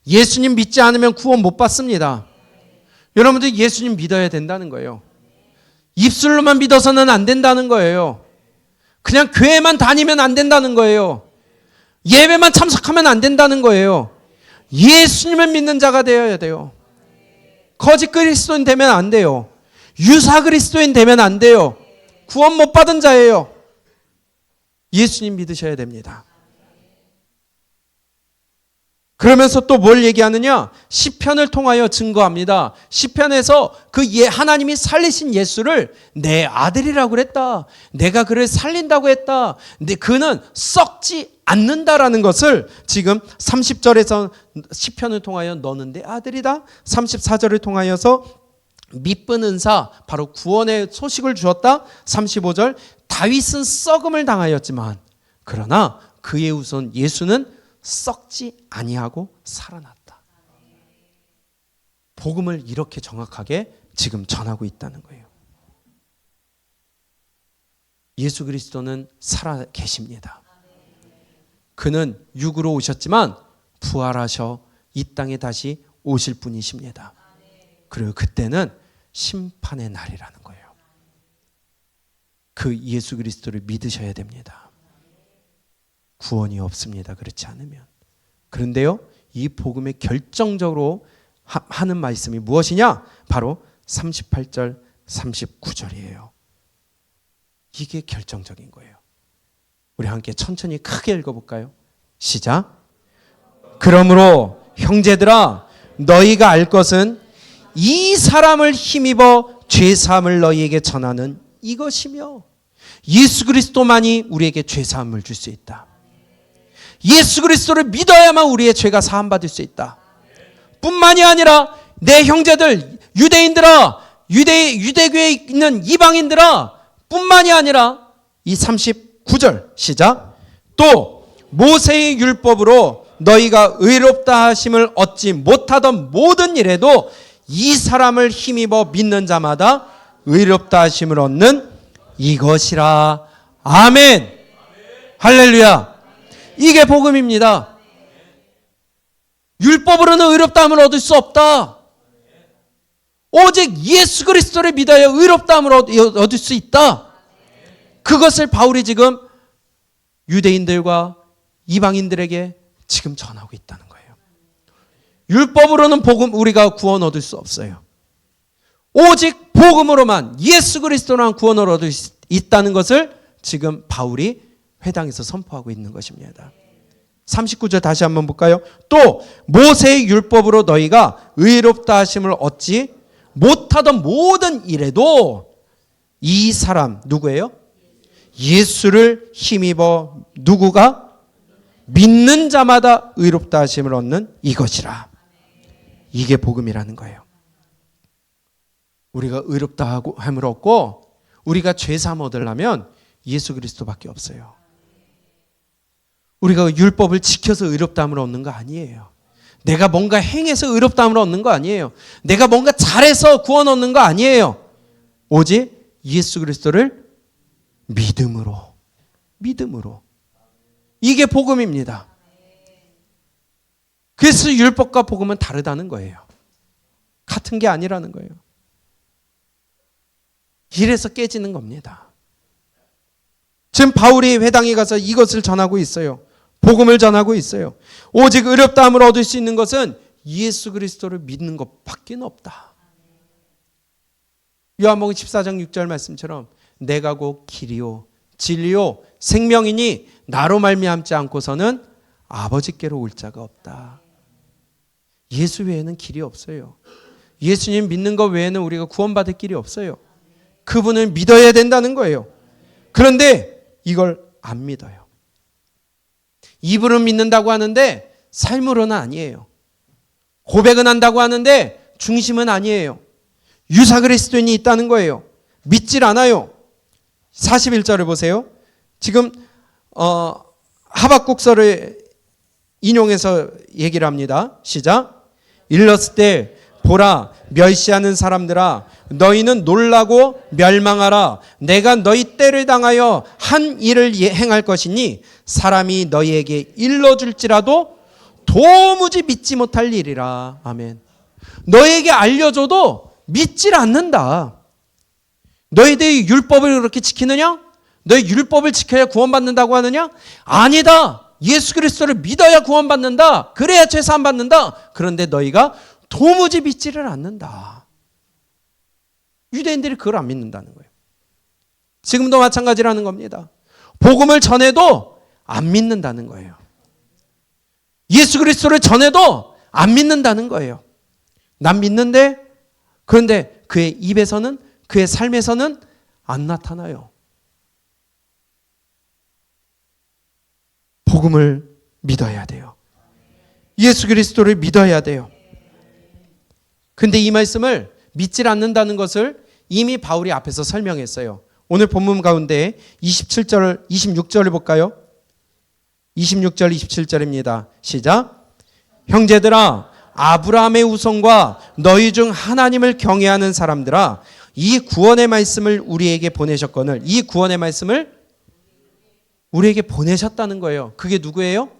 예수님 믿지 않으면 구원 못 받습니다. 여러분들 예수님 믿어야 된다는 거예요. 입술로만 믿어서는 안 된다는 거예요. 그냥 교회만 다니면 안 된다는 거예요. 예배만 참석하면 안 된다는 거예요. 예수님을 믿는 자가 되어야 돼요. 거짓 그리스도인 되면 안 돼요. 유사 그리스도인 되면 안 돼요. 구원 못 받은 자예요. 예수님 믿으셔야 됩니다. 그러면서 또 뭘 얘기하느냐? 시편을 통하여 증거합니다. 시편에서 하나님이 살리신 예수를 내 아들이라고 그랬다. 내가 그를 살린다고 했다. 근데 그는 썩지 않는다라는 것을 지금 30절에서 시편을 통하여 너는 내 아들이다. 34절을 통하여서 미쁜 은사, 바로 구원의 소식을 주었다. 35절 다윗은 썩음을 당하였지만 그러나 그의 후손 예수는 썩지 아니하고 살아났다. 복음을 이렇게 정확하게 지금 전하고 있다는 거예요. 예수 그리스도는 살아 계십니다. 그는 육으로 오셨지만 부활하셔 이 땅에 다시 오실 분이십니다. 그리고 그때는 심판의 날이라는 거예요. 그 예수 그리스도를 믿으셔야 됩니다. 구원이 없습니다. 그렇지 않으면. 그런데요, 이 복음에 결정적으로 하는 말씀이 무엇이냐? 바로 38절, 39절이에요. 이게 결정적인 거예요. 우리 함께 천천히 크게 읽어볼까요? 시작. 그러므로 형제들아, 너희가 알 것은 이 사람을 힘입어 죄사함을 너희에게 전하는 이것이며, 예수 그리스도만이 우리에게 죄사함을 줄 수 있다. 예수 그리스도를 믿어야만 우리의 죄가 사함받을 수 있다. 뿐만이 아니라 내 형제들, 유대인들아, 유대교에 있는 이방인들아, 뿐만이 아니라 이 39절 시작. 또 모세의 율법으로 너희가 의롭다 하심을 얻지 못하던 모든 일에도 이 사람을 힘입어 믿는 자마다 의롭다 하심을 얻는 이것이라. 아멘. 할렐루야. 이게 복음입니다. 율법으로는 의롭다함을 얻을 수 없다. 오직 예수 그리스도를 믿어야 의롭다함을 얻을 수 있다. 그것을 바울이 지금 유대인들과 이방인들에게 지금 전하고 있다는 거예요. 율법으로는 우리가 구원 얻을 수 없어요. 오직 복음으로만, 예수 그리스도로만 구원을 얻을 수 있다는 것을 지금 바울이 회당에서 선포하고 있는 것입니다. 39절 다시 한번 볼까요? 또 모세의 율법으로 너희가 의롭다 하심을 얻지 못하던 모든 일에도 이 사람 누구예요? 예수를 힘입어 누구가? 믿는 자마다 의롭다 하심을 얻는 이것이라. 이게 복음이라는 거예요. 우리가 의롭다 함을 얻고 우리가 죄사함 얻으려면 예수 그리스도밖에 없어요. 우리가 율법을 지켜서 의롭다함을 얻는 거 아니에요. 내가 뭔가 행해서 의롭다함을 얻는 거 아니에요. 내가 뭔가 잘해서 구원 얻는 거 아니에요. 오직 예수 그리스도를 믿음으로. 이게 복음입니다. 그래서 율법과 복음은 다르다는 거예요. 같은 게 아니라는 거예요. 이래서 깨지는 겁니다. 지금 바울이 회당에 가서 이것을 전하고 있어요. 복음을 전하고 있어요. 오직 의롭다함을 얻을 수 있는 것은 예수 그리스도를 믿는 것밖에 없다. 요한복음 14장 6절 말씀처럼 내가 곧 길이요 진리요 생명이니 나로 말미암지 않고서는 아버지께로 올 자가 없다. 예수 외에는 길이 없어요. 예수님 믿는 것 외에는 우리가 구원받을 길이 없어요. 그분을 믿어야 된다는 거예요. 그런데 이걸 안 믿어요. 입으로 믿는다고 하는데 삶으로는 아니에요. 고백은 한다고 하는데 중심은 아니에요. 유사 그리스도인이 있다는 거예요. 믿질 않아요. 41절을 보세요. 지금 하박국서를 인용해서 얘기를 합니다. 시작. 일렀을 때 보라 멸시하는 사람들아 너희는 놀라고 멸망하라. 내가 너희 때를 당하여 한 일을 행할 것이니 사람이 너희에게 일러줄지라도 도무지 믿지 못할 일이라. 아멘. 너희에게 알려줘도 믿질 않는다. 너희들이 율법을 그렇게 지키느냐? 너희 율법을 지켜야 구원받는다고 하느냐? 아니다. 예수 그리스도를 믿어야 구원받는다. 그래야 죄사함 받는다. 그런데 너희가 도무지 믿지를 않는다. 유대인들이 그걸 안 믿는다는 거예요. 지금도 마찬가지라는 겁니다. 복음을 전해도 안 믿는다는 거예요. 예수 그리스도를 전해도 안 믿는다는 거예요. 난 믿는데 그런데 그의 입에서는, 그의 삶에서는 안 나타나요. 복음을 믿어야 돼요. 예수 그리스도를 믿어야 돼요. 근데 이 말씀을 믿질 않는다는 것을 이미 바울이 앞에서 설명했어요. 오늘 본문 가운데 27절, 26절을 볼까요? 26절, 27절입니다. 시작. 형제들아, 아브라함의 후손과 너희 중 하나님을 경외하는 사람들아, 이 구원의 말씀을 우리에게 보내셨거늘, 이 구원의 말씀을 우리에게 보내셨다는 거예요. 그게 누구예요?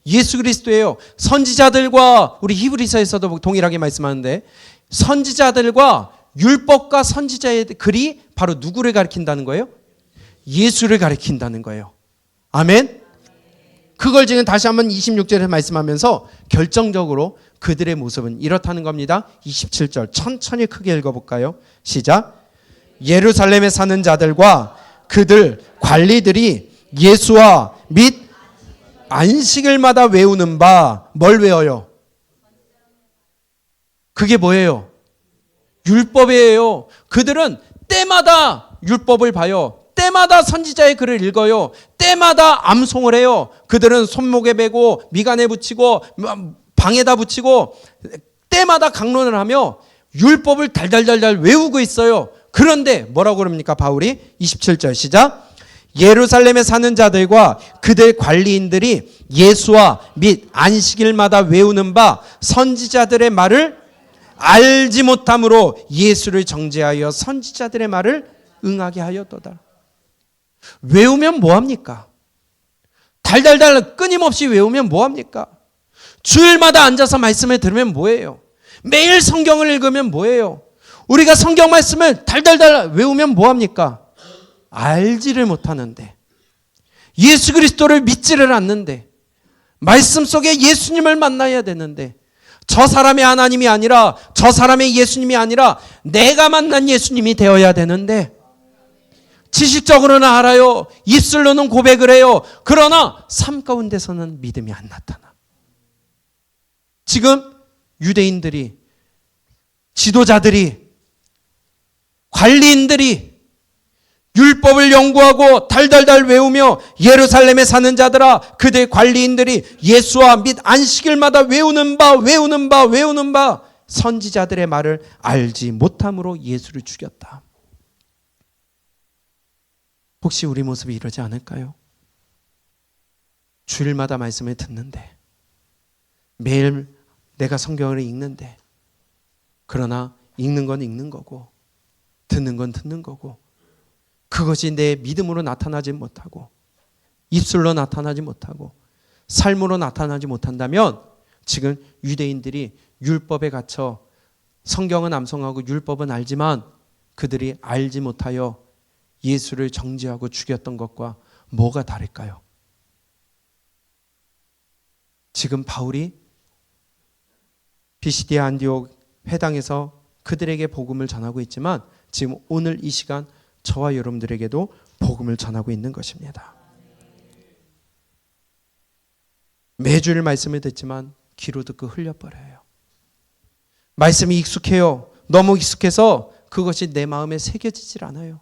예수 그리스도예요. 선지자들과, 우리 히브리서에서도 동일하게 말씀하는데, 선지자들과 율법과 선지자의 글이 바로 누구를 가리킨다는 거예요? 예수를 가리킨다는 거예요. 아멘. 그걸 지금 다시 한번 26절에 말씀하면서 결정적으로 그들의 모습은 이렇다는 겁니다. 27절 천천히 크게 읽어볼까요? 시작. 예루살렘에 사는 자들과 그들 관리들이 예수와 및 안식일마다 외우는 바, 뭘 외워요? 그게 뭐예요? 율법이에요. 그들은 때마다 율법을 봐요. 때마다 선지자의 글을 읽어요. 때마다 암송을 해요. 그들은 손목에 베고 미간에 붙이고 방에다 붙이고 때마다 강론을 하며 율법을 달달달달 외우고 있어요. 그런데 뭐라고 그럽니까? 바울이 27절 시작. 예루살렘에 사는 자들과 그들 관리인들이 예수와 및 안식일마다 외우는 바 선지자들의 말을 알지 못함으로 예수를 정죄하여 선지자들의 말을 응하게 하였도다. 외우면 뭐합니까? 달달달 끊임없이 외우면 뭐합니까? 주일마다 앉아서 말씀을 들으면 뭐예요? 매일 성경을 읽으면 뭐예요? 우리가 성경 말씀을 달달달 외우면 뭐합니까? 알지를 못하는데, 예수 그리스도를 믿지를 않는데, 말씀 속에 예수님을 만나야 되는데, 저 사람의 하나님이 아니라, 저 사람의 예수님이 아니라 내가 만난 예수님이 되어야 되는데, 지식적으로는 알아요. 입술로는 고백을 해요. 그러나 삶 가운데서는 믿음이 안 나타나. 지금 유대인들이, 지도자들이, 관리인들이 율법을 연구하고 달달달 외우며 예루살렘에 사는 자들아, 그들 관리인들이 예수와 및 안식일마다 외우는 바 선지자들의 말을 알지 못함으로 예수를 죽였다. 혹시 우리 모습이 이러지 않을까요? 주일마다 말씀을 듣는데, 매일 내가 성경을 읽는데, 그러나 읽는 건 읽는 거고 듣는 건 듣는 거고, 그것이 내 믿음으로 나타나지 못하고 입술로 나타나지 못하고 삶으로 나타나지 못한다면, 지금 유대인들이 율법에 갇혀 성경은 암송하고 율법은 알지만 그들이 알지 못하여 예수를 정죄하고 죽였던 것과 뭐가 다를까요? 지금 바울이 비시디아 안디옥 회당에서 그들에게 복음을 전하고 있지만, 지금 오늘 이 시간 저와 여러분들에게도 복음을 전하고 있는 것입니다. 매주일 말씀을 듣지만 귀로 듣고 흘려버려요. 말씀이 익숙해요. 너무 익숙해서 그것이 내 마음에 새겨지질 않아요.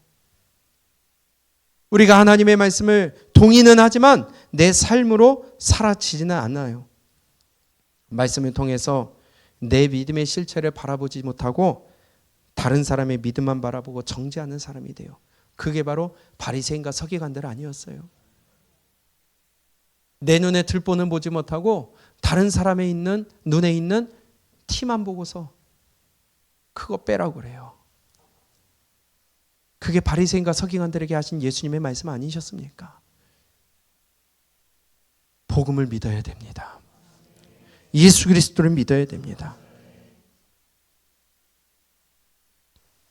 우리가 하나님의 말씀을 동의는 하지만 내 삶으로 사라지지는 않아요. 말씀을 통해서 내 믿음의 실체를 바라보지 못하고 다른 사람의 믿음만 바라보고 정죄하는 사람이 돼요. 그게 바로 바리새인과 서기관들 아니었어요. 내 눈에 들보는 보지 못하고 다른 사람의 있는 눈에 있는 티만 보고서 그거 빼라고 그래요. 그게 바리새인과 서기관들에게 하신 예수님의 말씀 아니셨습니까? 복음을 믿어야 됩니다. 예수 그리스도를 믿어야 됩니다.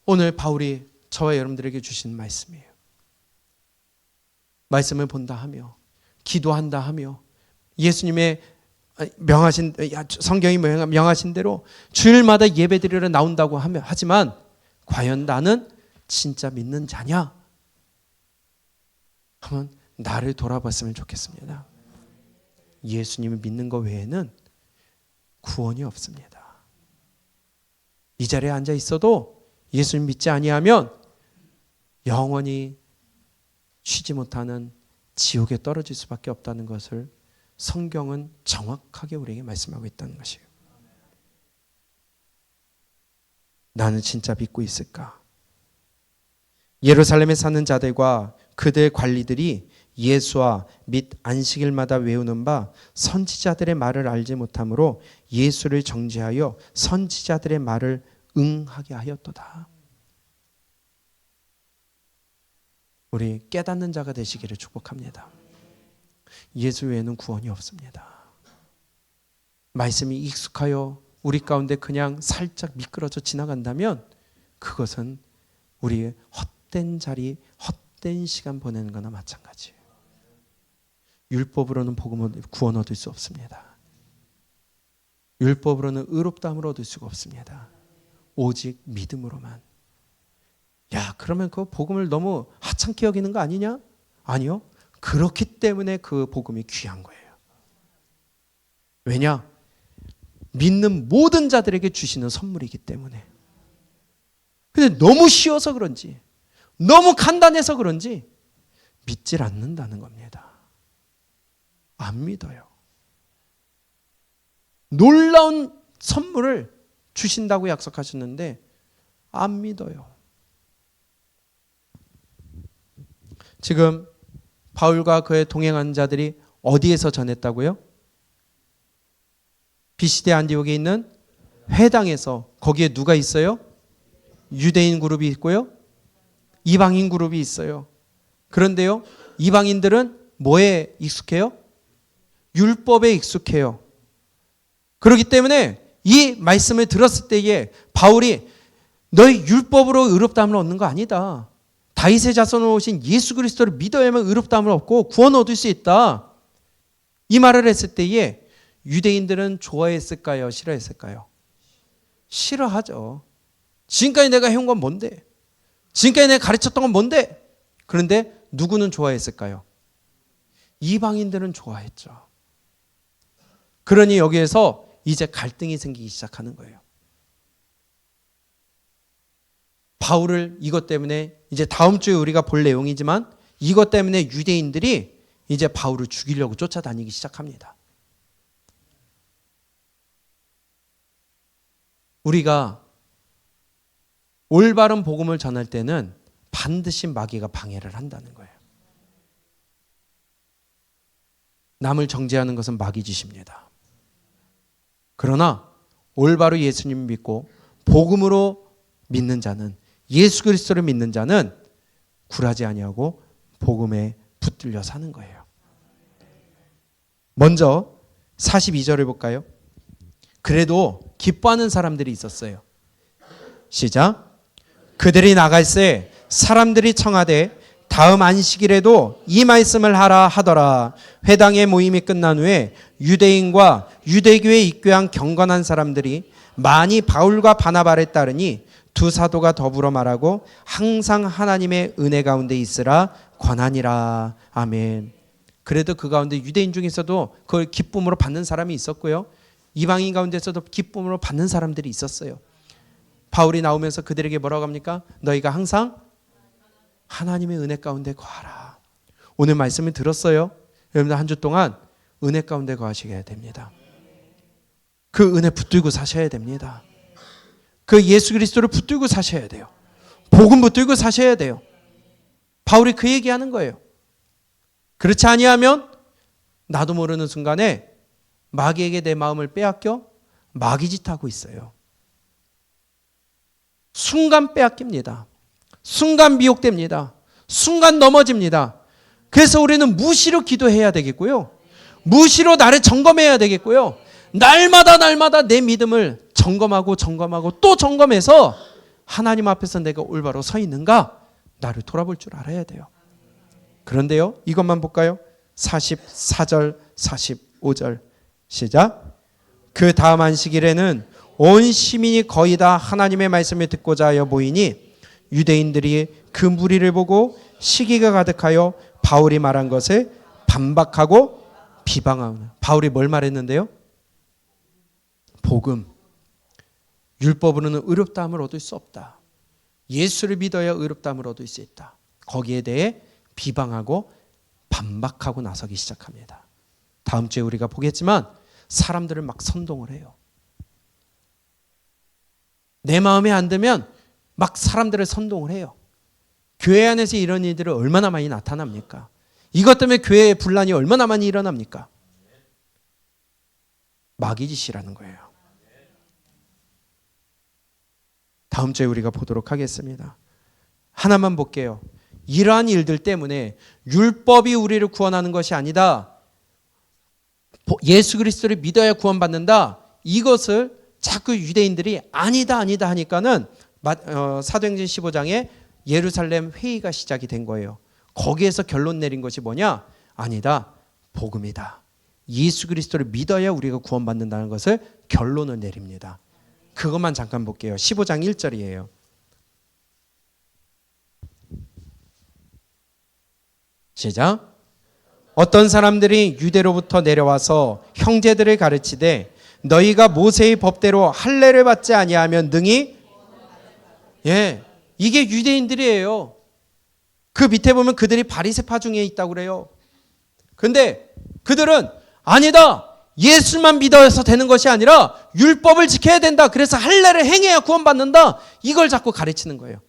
오늘 바울이 저와 여러분들에게 주신 말씀이에요. 말씀을 본다 하며 기도한다 하며 예수님의 명하신, 성경이 명하신 대로 주일마다 예배드리러 나온다고 하지만 과연 나는 진짜 믿는 자냐? 한번 나를 돌아봤으면 좋겠습니다. 예수님을 믿는 것 외에는 구원이 없습니다. 이 자리에 앉아 있어도 예수님 믿지 아니하면 영원히 쉬지 못하는 지옥에 떨어질 수밖에 없다는 것을 성경은 정확하게 우리에게 말씀하고 있다는 것이에요. 나는 진짜 믿고 있을까? 예루살렘에 사는 자들과 그들 관리들이 예수와 및 안식일마다 외우는 바 선지자들의 말을 알지 못하므로 예수를 정죄하여 선지자들의 말을 응하게 하였도다. 우리 깨닫는 자가 되시기를 축복합니다. 예수 외에는 구원이 없습니다. 말씀이 익숙하여 우리 가운데 그냥 살짝 미끄러져 지나간다면 그것은 우리의 헛된 자리, 헛된 시간 보내는 거나 마찬가지예요. 율법으로는 구원 얻을 수 없습니다. 율법으로는 의롭다함을 얻을 수가 없습니다. 오직 믿음으로만. 야, 그러면 그 복음을 너무 하찮게 여기는 거 아니냐? 아니요. 그렇기 때문에 그 복음이 귀한 거예요. 왜냐? 믿는 모든 자들에게 주시는 선물이기 때문에. 근데 너무 쉬워서 그런지, 너무 간단해서 그런지 믿질 않는다는 겁니다. 안 믿어요. 놀라운 선물을 주신다고 약속하셨는데 안 믿어요. 지금 바울과 그의 동행한 자들이 어디에서 전했다고요? 비시대 안디옥에 있는 회당에서. 거기에 누가 있어요? 유대인 그룹이 있고요, 이방인 그룹이 있어요. 그런데요, 이방인들은 뭐에 익숙해요? 율법에 익숙해요. 그렇기 때문에 이 말씀을 들었을 때에 바울이 너희 율법으로 의롭다함을 얻는 거 아니다. 다윗의 자손으로 오신 예수 그리스도를 믿어야만 의롭다함을 얻고 구원 얻을 수 있다. 이 말을 했을 때에 유대인들은 좋아했을까요? 싫어했을까요? 싫어하죠. 지금까지 내가 해온 건 뭔데? 지금까지 내가 가르쳤던 건 뭔데? 그런데 누구는 좋아했을까요? 이방인들은 좋아했죠. 그러니 여기에서 이제 갈등이 생기기 시작하는 거예요. 바울을 이것 때문에, 이제 다음 주에 우리가 볼 내용이지만 이것 때문에 유대인들이 이제 바울을 죽이려고 쫓아다니기 시작합니다. 우리가 올바른 복음을 전할 때는 반드시 마귀가 방해를 한다는 거예요. 남을 정죄하는 것은 마귀 짓입니다. 그러나 올바로 예수님을 믿고 복음으로 믿는 자는, 예수 그리스도를 믿는 자는 굴하지 아니하고 복음에 붙들려 사는 거예요. 먼저 42절을 볼까요? 그래도 기뻐하는 사람들이 있었어요. 시작. 그들이 나갈새 사람들이 청하되 다음 안식일에도 이 말씀을 하라 하더라. 회당의 모임이 끝난 후에 유대인과 유대교에 입교한 경건한 사람들이 많이 바울과 바나바를 따르니 두 사도가 더불어 말하고 항상 하나님의 은혜 가운데 있으라 권하니라. 아멘. 그래도 그 가운데 유대인 중에서도 그걸 기쁨으로 받는 사람이 있었고요, 이방인 가운데서도 기쁨으로 받는 사람들이 있었어요. 바울이 나오면서 그들에게 뭐라고 합니까? 너희가 항상 하나님의 은혜 가운데 거하라. 오늘 말씀을 들었어요. 여러분들 한 주 동안 은혜 가운데 거하시게 됩니다. 그 은혜 붙들고 사셔야 됩니다. 그 예수 그리스도를 붙들고 사셔야 돼요. 복음 붙들고 사셔야 돼요. 바울이 그 얘기하는 거예요. 그렇지 아니하면 나도 모르는 순간에 마귀에게 내 마음을 빼앗겨 마귀짓하고 있어요. 순간 빼앗깁니다. 순간 미혹됩니다. 순간 넘어집니다. 그래서 우리는 무시로 기도해야 되겠고요, 무시로 나를 점검해야 되겠고요, 날마다 내 믿음을 점검하고 또 점검해서 하나님 앞에서 내가 올바로 서 있는가 나를 돌아볼 줄 알아야 돼요. 그런데요, 이것만 볼까요? 44절 45절 시작. 그 다음 안식일에는 온 시민이 거의 다 하나님의 말씀을 듣고자 하여 모이니 유대인들이 그 무리를 보고 시기가 가득하여 바울이 말한 것을 반박하고 비방하는. 바울이 뭘 말했는데요? 복음. 율법으로는 의롭다함을 얻을 수 없다. 예수를 믿어야 의롭다함을 얻을 수 있다. 거기에 대해 비방하고 반박하고 나서기 시작합니다. 다음 주에 우리가 보겠지만 사람들을 막 선동을 해요. 내 마음에 안 들면 막 사람들을 선동을 해요. 교회 안에서 이런 일들이 얼마나 많이 나타납니까? 이것 때문에 교회에 분란이 얼마나 많이 일어납니까? 마귀짓이라는 거예요. 다음 주에 우리가 보도록 하겠습니다. 하나만 볼게요. 이러한 일들 때문에 율법이 우리를 구원하는 것이 아니다. 예수 그리스도를 믿어야 구원받는다. 이것을 자꾸 유대인들이 아니다 하니까는 사도행전 15장에 예루살렘 회의가 시작이 된 거예요. 거기에서 결론 내린 것이 뭐냐? 아니다. 복음이다. 예수 그리스도를 믿어야 우리가 구원받는다는 것을 결론을 내립니다. 그것만 잠깐 볼게요. 15장 1절이에요. 시작. 어떤 사람들이 유대로부터 내려와서 형제들을 가르치되 너희가 모세의 법대로 할례를 받지 아니하면 능히 이게 유대인들이에요. 그 밑에 보면 그들이 바리새파 중에 있다고 그래요. 근데 그들은 아니다. 예수만 믿어서 되는 것이 아니라 율법을 지켜야 된다. 그래서 할례를 행해야 구원받는다. 이걸 자꾸 가르치는 거예요.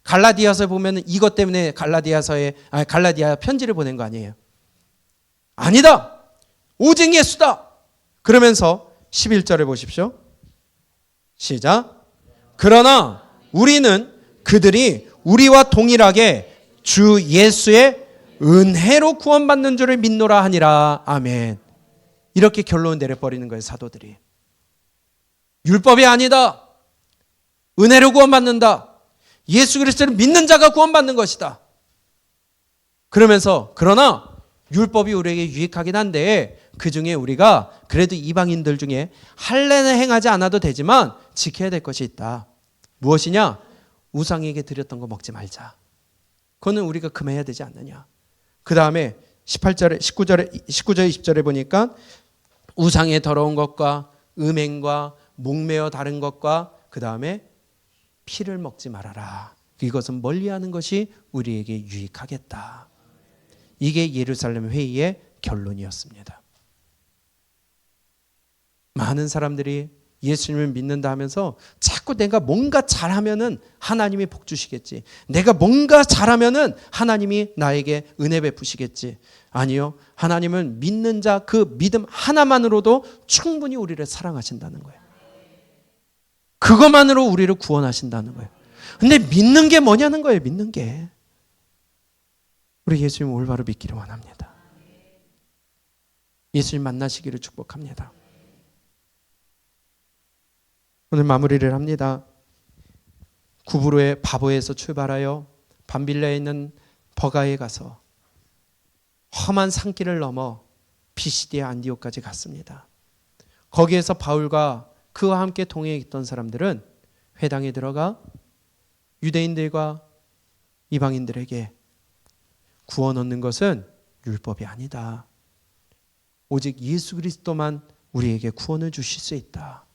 갈라디아서에 보면 이것 때문에 갈라디아 편지를 보낸 거 아니에요. 아니다. 오직 예수다. 그러면서 11절을 보십시오. 시작. 그러나 우리는 그들이 우리와 동일하게 주 예수의 은혜로 구원받는 줄을 믿노라 하니라. 아멘. 이렇게 결론을 내려버리는 거예요. 사도들이. 율법이 아니다. 은혜로 구원받는다. 예수 그리스도를 믿는 자가 구원받는 것이다. 그러면서 그러나 율법이 우리에게 유익하긴 한데 그중에 우리가 그래도 이방인들 중에 할례는 행하지 않아도 되지만 지켜야 될 것이 있다. 무엇이냐? 우상에게 드렸던 거 먹지 말자. 그거는 우리가 금해야 되지 않느냐. 그 다음에 19절 20절에 보니까 우상의 더러운 것과 음행과 목매어 다른 것과 그 다음에 피를 먹지 말아라. 이것은 멀리하는 것이 우리에게 유익하겠다. 이게 예루살렘 회의의 결론이었습니다. 많은 사람들이 예수님을 믿는다 하면서 자꾸 내가 뭔가 잘하면은 하나님이 복 주시겠지. 내가 뭔가 잘하면은 하나님이 나에게 은혜 베푸시겠지. 아니요. 하나님은 믿는 자 그 믿음 하나만으로도 충분히 우리를 사랑하신다는 거예요. 그것만으로 우리를 구원하신다는 거예요. 근데 믿는 게 뭐냐는 거예요. 믿는 게. 우리 예수님 올바로 믿기를 원합니다. 예수님 만나시기를 축복합니다. 오늘 마무리를 합니다. 구브로의 바보에서 출발하여 밤빌라에 있는 버가에 가서 험한 산길을 넘어 피시디아 안디옥까지 갔습니다. 거기에서 바울과 그와 함께 동행해 있던 사람들은 회당에 들어가 유대인들과 이방인들에게 구원 얻는 것은 율법이 아니다. 오직 예수 그리스도만 우리에게 구원을 주실 수 있다.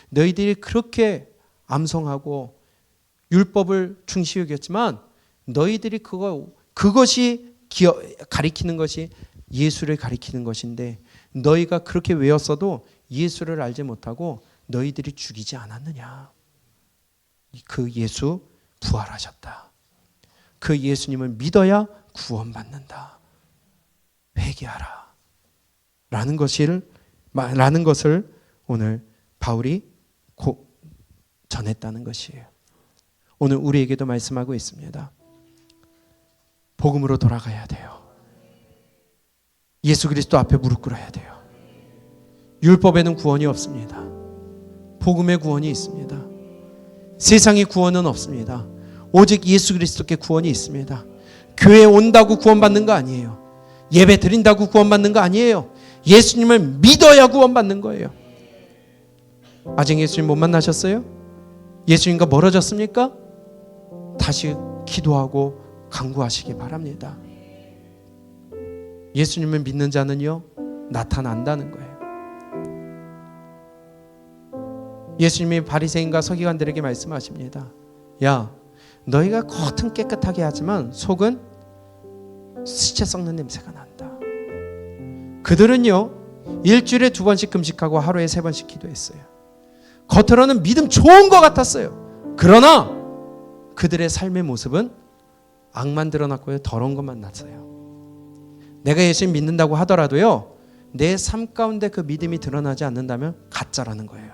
너희들이 그렇게 암송하고 율법을 중시 여겼지만 너희들이 그것이 가리키는 것이 예수를 가리키는 것인데 너희가 그렇게 외웠어도 예수를 알지 못하고 너희들이 죽이지 않았느냐. 그 예수 부활하셨다. 그 예수님을 믿어야 구원받는다. 회개하라. 라는 것을 오늘 바울이 전했다는 것이에요. 오늘 우리에게도 말씀하고 있습니다. 복음으로 돌아가야 돼요. 예수 그리스도 앞에 무릎 꿇어야 돼요. 율법에는 구원이 없습니다. 복음의 구원이 있습니다. 세상의 구원은 없습니다. 오직 예수 그리스도께 구원이 있습니다. 교회에 온다고 구원받는 거 아니에요. 예배 드린다고 구원받는 거 아니에요. 예수님을 믿어야 구원받는 거예요. 아직 예수님 못 만나셨어요? 예수님과 멀어졌습니까? 다시 기도하고 간구하시기 바랍니다. 예수님을 믿는 자는요, 나타난다는 거예요. 예수님이 바리새인과 서기관들에게 말씀하십니다. 야, 너희가 겉은 깨끗하게 하지만 속은 시체 썩는 냄새가 난다. 그들은요, 일주일에 2번씩 금식하고 하루에 3번씩 기도했어요. 겉으로는 믿음 좋은 것 같았어요. 그러나 그들의 삶의 모습은 악만 드러났고요, 더러운 것만 났어요. 내가 예수님 믿는다고 하더라도요, 내 삶 가운데 그 믿음이 드러나지 않는다면 가짜라는 거예요.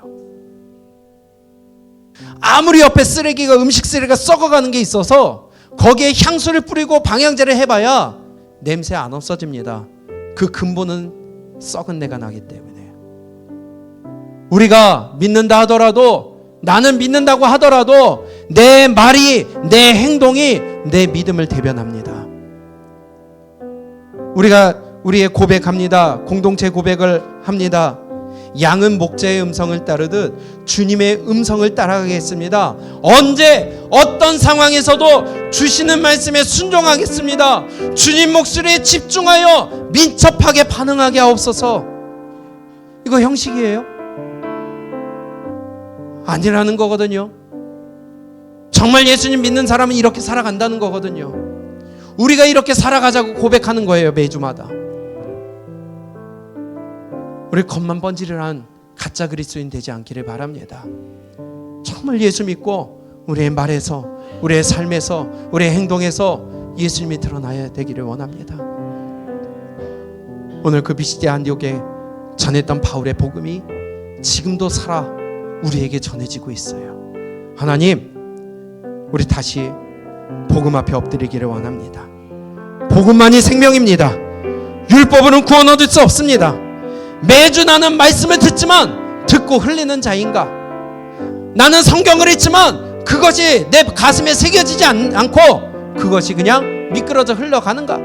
아무리 옆에 쓰레기가, 음식 쓰레기가 썩어가는 게 있어서 거기에 향수를 뿌리고 방향제를 해봐야 냄새 안 없어집니다. 그 근본은 썩은 내가 나기 때문에. 우리가 믿는다 하더라도, 나는 믿는다고 하더라도 내 말이, 내 행동이 내 믿음을 대변합니다. 우리가 우리의 고백합니다. 공동체 고백을 합니다. 양은 목자의 음성을 따르듯 주님의 음성을 따라가겠습니다. 언제 어떤 상황에서도 주시는 말씀에 순종하겠습니다. 주님 목소리에 집중하여 민첩하게 반응하게 하옵소서. 이거 형식이에요? 아니라는 거거든요. 정말 예수님 믿는 사람은 이렇게 살아간다는 거거든요. 우리가 이렇게 살아가자고 고백하는 거예요, 매주마다. 우리 겉만 번지르한 가짜 그리스도인 되지 않기를 바랍니다. 정말 예수 믿고 우리의 말에서, 우리의 삶에서, 우리의 행동에서 예수님이 드러나야 되기를 원합니다. 오늘 그 비시디아 안디옥에 전했던 바울의 복음이 지금도 살아 우리에게 전해지고 있어요. 하나님, 우리 다시 복음 앞에 엎드리기를 원합니다. 복음만이 생명입니다. 율법으로는 구원 얻을 수 없습니다. 매주 나는 말씀을 듣지만 듣고 흘리는 자인가? 나는 성경을 읽지만 그것이 내 가슴에 새겨지지 않고 그것이 그냥 미끄러져 흘러가는가?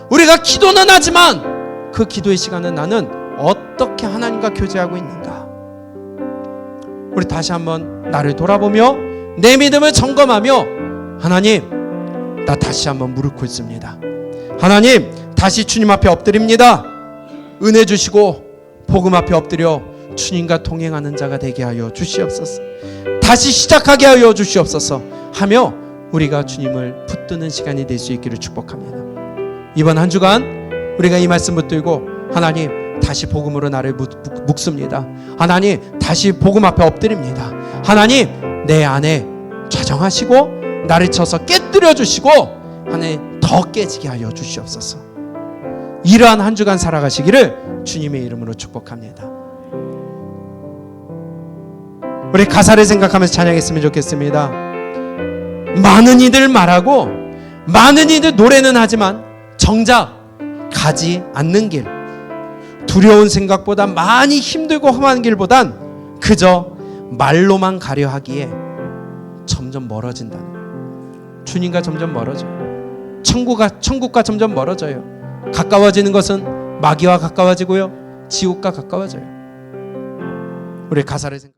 우리가 기도는 하지만 그 기도의 시간은 나는 어떻게 하나님과 교제하고 있는가? 우리 다시 한번 나를 돌아보며 내 믿음을 점검하며, 하나님, 나 다시 한번 무릎 꿇습니다. 하나님, 다시 주님 앞에 엎드립니다. 은혜 주시고 복음 앞에 엎드려 주님과 동행하는 자가 되게 하여 주시옵소서. 다시 시작하게 하여 주시옵소서 하며 우리가 주님을 붙드는 시간이 될 수 있기를 축복합니다. 이번 한 주간 우리가 이 말씀 붙들고, 하나님, 다시 복음으로 나를 묶습니다. 하나님, 다시 복음 앞에 엎드립니다. 하나님, 내 안에 좌정하시고 나를 쳐서 깨뜨려 주시고 하나님, 더 깨지게 하여 주시옵소서. 이러한 한 주간 살아가시기를 주님의 이름으로 축복합니다. 우리 가사를 생각하면서 찬양했으면 좋겠습니다. 많은 이들 말하고 많은 이들 노래는 하지만 정작 가지 않는 길, 두려운 생각보다 많이 힘들고 험한 길보단 그저 말로만 가려 하기에 점점 멀어진다는 거예요. 주님과 점점 멀어져요. 천국과 점점 멀어져요. 가까워지는 것은 마귀와 가까워지고요, 지옥과 가까워져요. 우리 가사를 생각